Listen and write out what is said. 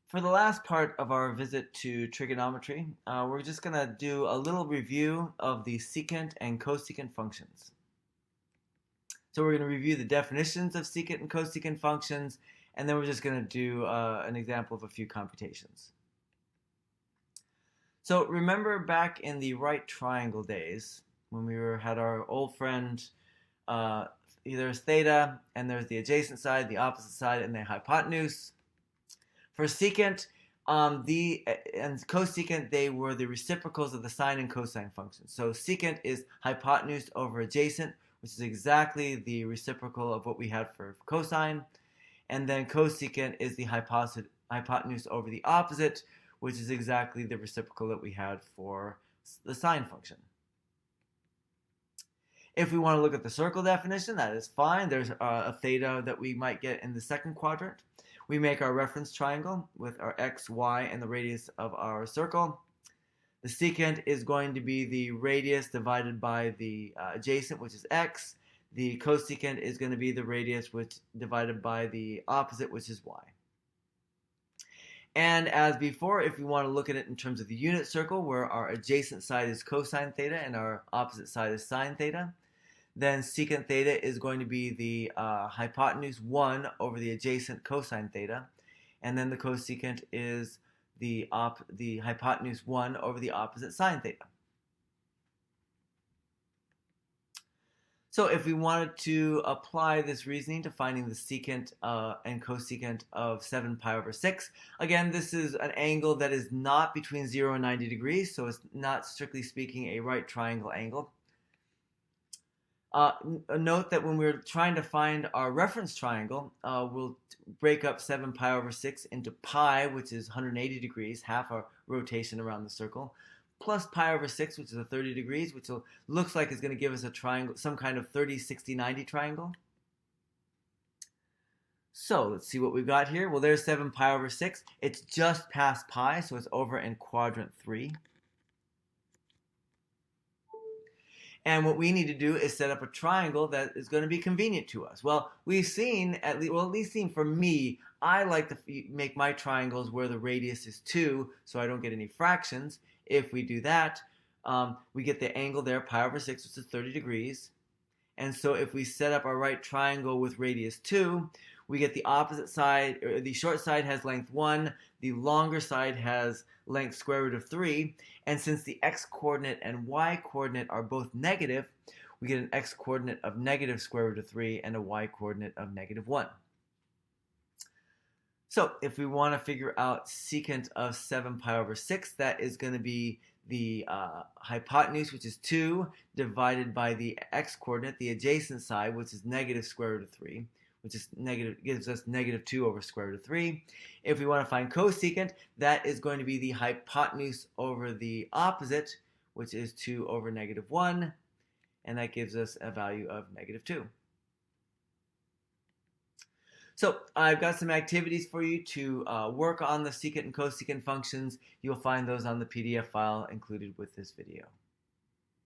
For the last part of our visit to trigonometry, we're just going to do a little review of the secant and cosecant functions. So we're going to review the definitions of secant and cosecant functions, and then we're just going to do an example of a few computations. So remember back in the right triangle days, when had our old friend, there's theta, and there's the adjacent side, the opposite side, and the hypotenuse. For secant and cosecant, they were the reciprocals of the sine and cosine functions. So secant is hypotenuse over adjacent, which is exactly the reciprocal of what we had for cosine. And then cosecant is the hypotenuse over the opposite, which is exactly the reciprocal that we had for the sine function. If we want to look at the circle definition, that is fine. There's a theta that we might get in the second quadrant. We make our reference triangle with our x, y, and the radius of our circle. The secant is going to be the radius divided by the adjacent, which is x. The cosecant is going to be the radius divided by the opposite, which is y. And as before, if we want to look at it in terms of the unit circle, where our adjacent side is cosine theta and our opposite side is sine theta, then secant theta is going to be the hypotenuse 1 over the adjacent cosine theta, and then the cosecant is the hypotenuse 1 over the opposite sine theta. So if we wanted to apply this reasoning to finding the secant and cosecant of 7 pi over 6, again, this is an angle that is not between 0 and 90 degrees, so it's not strictly speaking a right triangle angle. Note that when we're trying to find our reference triangle, we'll break up 7 pi over 6 into pi, which is 180 degrees, half a rotation around the circle, plus pi over 6, which is a 30 degrees, which looks like it's going to give us a triangle, some kind of 30, 60, 90 triangle. So let's see what we've got here. Well, there's 7 pi over 6. It's just past pi, so it's over in quadrant 3. And what we need to do is set up a triangle that is going to be convenient to us. Well, we've seen, at least seen for me, I like to make my triangles where the radius is 2, so I don't get any fractions. If we do that, we get the angle there, pi over 6, which is 30 degrees. And so if we set up our right triangle with radius 2, we get the opposite side, or the short side has length 1, the longer side has length square root of 3, and since the x-coordinate and y-coordinate are both negative, we get an x-coordinate of negative square root of 3 and a y-coordinate of negative 1. So if we want to figure out secant of 7 pi over 6, that is going to be the hypotenuse, which is 2, divided by the x-coordinate, the adjacent side, which is negative square root of 3, which is negative, gives us negative 2 over square root of 3. If we want to find cosecant, that is going to be the hypotenuse over the opposite, which is 2 over negative 1, and that gives us a value of negative 2. So I've got some activities for you to work on the secant and cosecant functions. You'll find those on the PDF file included with this video.